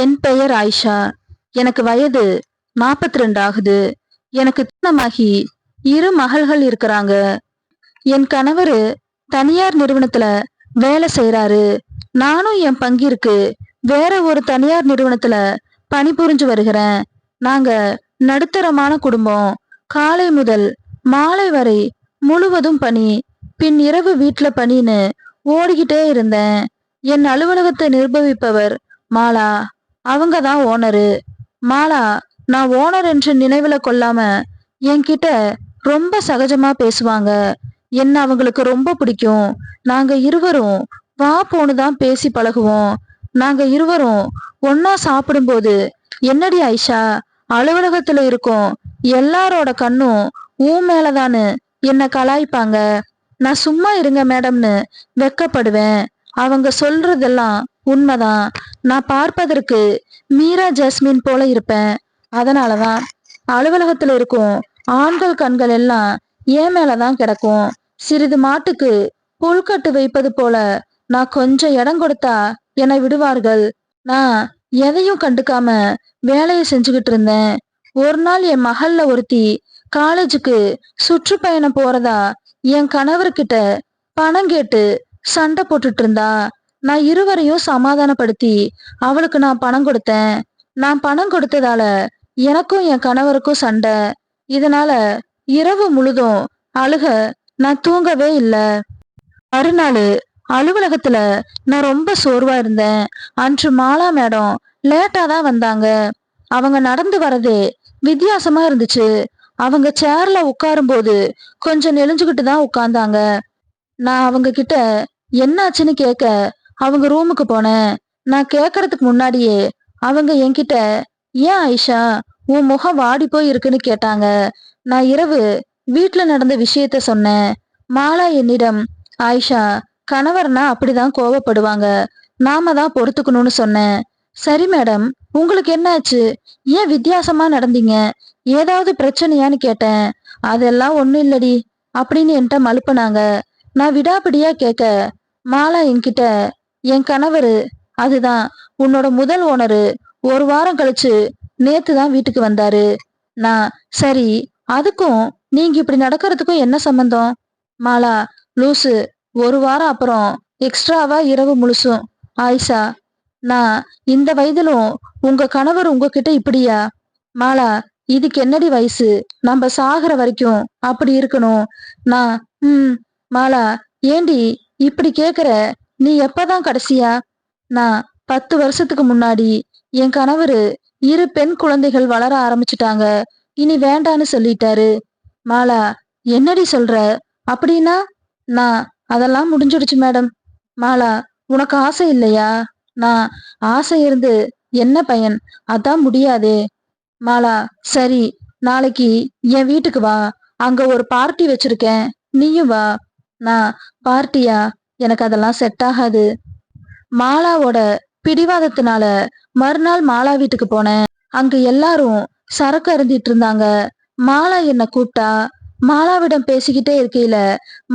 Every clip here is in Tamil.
என் பெயர் ஆயிஷா. எனக்கு வயது 42 ஆகுது. எனக்கு திருமணமாகி 2 மகள்கள் இருக்கிறாங்க. என் கணவரு தனியார் நிறுவனத்துல வேலை செய்யறாரு. நானும் என் பங்கிற்கு வேற ஒரு தனியார் நிறுவனத்துல பணிபுரிஞ்சு வருகிறேன். நாங்க நடுத்தரமான குடும்பம். காலை முதல் மாலை வரை முழுவதும் பணி, பின் இரவு வீட்டுல பணின்னு ஓடிக்கிட்டே இருந்தேன். என் அலுவலகத்தை நிர்வகிப்பவர் மாலா. அவங்க தான் ஓனரு. மாலா நான் ஓனர் என்று நினைவுல கொள்ளாம என்கிட்ட ரொம்ப சகஜமா பேசுவாங்க. என்ன அவங்களுக்கு ரொம்ப பிடிக்கும். நாங்க இருவரும் வா போனுதான் பேசி பழகுவோம். நாங்க இருவரும் ஒன்னா சாப்பிடும்போது, என்னடி ஆயிஷா, அலுவலகத்துல இருக்கோம் எல்லாரோட கண்ணும் ஊன் மேலதான்னு என்ன கலாய்ப்பாங்க. நான் சும்மா இருங்க மேடம்னு வெக்கப்படுவேன். அவங்க சொல்றதெல்லாம் உண்மைதான். நான் பார்ப்பதற்கு மீரா ஜாஸ்மின் போல இருப்பேன். அதனாலதான் அலுவலகத்துல இருக்கும் ஆண்கள் கண்கள் எல்லாம் என் மேலதான் கிடக்கும். சிறிது மாட்டுக்கு புல்கட்டு வைப்பது போல நான் கொஞ்சம் இடம் கொடுத்தா என்னை விடுவார்கள். நான் எதையும் கண்டுக்காம வேலையை செஞ்சுக்கிட்டு இருந்தேன். ஒரு நாள் என் மகள்ல ஒருத்தி காலேஜுக்கு சுற்றுப்பயணம் போறதா என் கணவர்கிட்ட பணம் கேட்டு சண்டை போட்டுட்டு இருந்தா. நான் இருவரையும் சமாதானப்படுத்தி அவளுக்கு நான் பணம் கொடுத்தேன். நான் பணம் கொடுத்ததால எனக்கும் என் கணவருக்கும் சண்டை. இதனால இரவு முழுதும் அழுக. நான் தூங்கவே இல்லை. மறுநாள் அலுவலகத்துல நான் ரொம்ப சோர்வா இருந்தேன். அன்று மாலா மேடம் லேட்டா தான் வந்தாங்க. அவங்க நடந்து வரதே வித்தியாசமா இருந்துச்சு. அவங்க சேர்ல உட்காரும் போது கொஞ்சம் நெளிஞ்சுக்கிட்டு தான் உட்கார்ந்தாங்க. நான் அவங்க கிட்ட என்னாச்சுன்னு கேட்க அவங்க ரூமுக்கு போனேன். நான் கேட்கறதுக்கு முன்னாடியே அவங்க என்கிட்ட, ஏன் ஆயிஷா உன் முகம் வாடி போய் இருக்குன்னு கேட்டாங்க. நான் இரவு வீட்டுல நடந்த விஷயத்த சொன்னேன். மாலா என்னிடம், ஆயிஷா, கணவர்னா அப்படிதான் கோவப்படுவாங்க, நாம தான் பொறுத்துக்கணும்னு சொன்னேன். சரி மேடம், உங்களுக்கு என்னாச்சு, ஏன் வித்தியாசமா நடந்தீங்க, ஏதாவது பிரச்சனையான்னு கேட்டேன். அதெல்லாம் ஒண்ணும் இல்லடி அப்படின்னு என்கிட்ட மழுப்புனாங்க. நான் விடாப்பிடியா கேட்க மாலா என்கிட்ட, என் கணவரு, அதுதான் உன்னோட முதல் ஓனரு, ஒரு வாரம் கழிச்சு நேத்து தான் வீட்டுக்கு வந்தாரு. நான், சரி, அதுக்கும் நீங்க இப்படி நடக்கிறதுக்கும் என்ன சம்பந்தம்? மாலா, லூசு, ஒரு வாரம் அப்புறம் எக்ஸ்ட்ராவா இரவு முழுசும். ஆயிஷா, நான் இந்த வயதிலும் உங்க கணவர் உங்ககிட்ட இப்படியா? மாலா, இதுக்கு என்னடி வயசு, நம்ம சாகுற வரைக்கும் அப்படி இருக்கணும். நான், மாலா, ஏண்டி இப்படி கேக்குற, நீ எப்பதான் கடைசியா? நான் 10 வருஷத்துக்கு முன்னாடி என் கணவரு 2 பெண் குழந்தைகள் வளர ஆரம்பிச்சுட்டாங்க. இனி வேண்டான்னு சொல்லிட்டாரு. மாலா, என்னடி சொல்ற? அப்படின்னா? நான், அதெல்லாம் முடிஞ்சிடுச்சு மேடம். மாலா, உனக்கு ஆசை இல்லையா? நான், ஆசை இருந்து என்ன பயன், அதான் முடியாதே. மாலா, சரி, நாளைக்கு என் வீட்டுக்கு வா, அங்க ஒரு பார்ட்டி வச்சிருக்கேன், நீயும் வா. நான், பார்ட்டியா? எனக்கு அதெல்லாம் செட் ஆகாது. மாலாவோட பிடிவாதத்தினால மறுநாள் மாலா வீட்டுக்கு போனேன். அங்க எல்லாரும் சரக்கு அருந்திட்டு இருந்தாங்க. மாலா என்ன கூப்பிட்டா. மாலாவிடம் பேசிக்கிட்டே இருக்கையில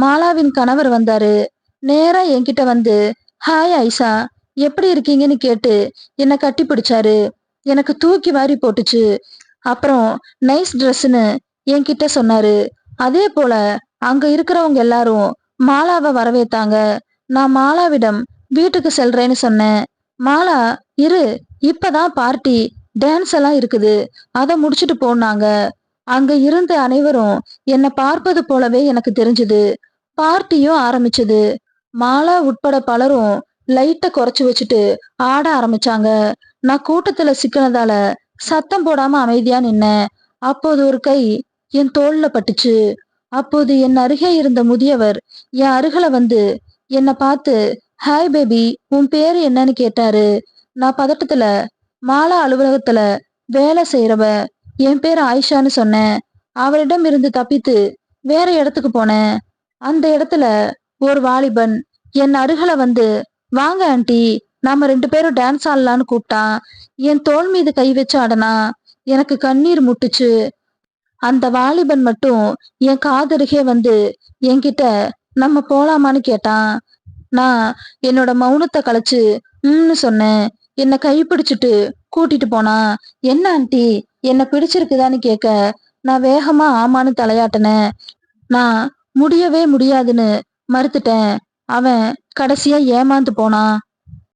மாலாவின் கணவர் வந்தாரு. நேரா என்கிட்ட வந்து, ஹாய் ஐசா, எப்படி இருக்கீங்கன்னு கேட்டு என்னை கட்டி பிடிச்சாரு. எனக்கு தூக்கி வாரி போட்டுச்சு. அப்புறம் நைஸ் ட்ரெஸ்ன்னு என்கிட்ட சொன்னாரு. அதே போல அங்க இருக்கிறவங்க எல்லாரும் மாலாவை வரவேத்தாங்க. நான் மாலாவிடம் வீட்டுக்கு செல்றேன்னு சொன்னேன். மாலா, இரு, இப்பதான் பார்ட்டி, டான்ஸ் எல்லாம் இருக்குது, அதை முடிச்சுட்டு போனாங்க. அங்க இருந்த அனைவரும் என்னை பார்ப்பது போலவே எனக்கு தெரிஞ்சது. பார்ட்டியும் ஆரம்பிச்சது. மாலா உட்பட பலரும் லைட்டை குறைச்சு வச்சுட்டு ஆட ஆரம்பிச்சாங்க. நான் கூட்டத்துல சிக்கினதால சத்தம் போடாம அமைதியா நின்னேன். அப்போது ஒரு கை என் தோள்ல பட்டுச்சு. அப்போது என் அருகே இருந்த முதியவர் என் அருகில வந்து என்னை பார்த்து, ஹாய் பேபி, உன் பேரு என்னன்னு கேட்டாரு. நான் பதட்டத்துல, மாலா அலுவலகத்துல வேலை செய்யறவ, என் பேர் ஆயிஷான்னு சொன்னேன். அவரிடம் இருந்து தப்பித்து வேற இடத்துக்கு போனேன். அந்த இடத்துல ஒரு வாலிபன் என் அருகில வந்து, வாங்க ஆண்டி, நாம 2 பேரும் டான்ஸ் ஆடலான்னு கூப்பிட்டான். என் தோள் மீது கை வச்சு ஆடனா. எனக்கு கண்ணீர் முட்டுச்சு. அந்த வாலிபன் மட்டும் என் காதருகே வந்து என்கிட்ட, நம்ம போலாமான்னு கேட்டான். நான் என்னோட மௌனத்தை கலைச்சு சொன்னேன். என்னை கைப்பிடிச்சிட்டு கூட்டிட்டு போனான். என்ன ஆண்டி, என்ன பிடிச்சிருக்குதான்னு கேட்க நான் வேகமா ஆமான்னு தலையாட்டினேன். நான் முடியவே முடியாதுன்னு மறுத்துட்டேன். அவன் கடைசியா ஏமாந்து போனான்.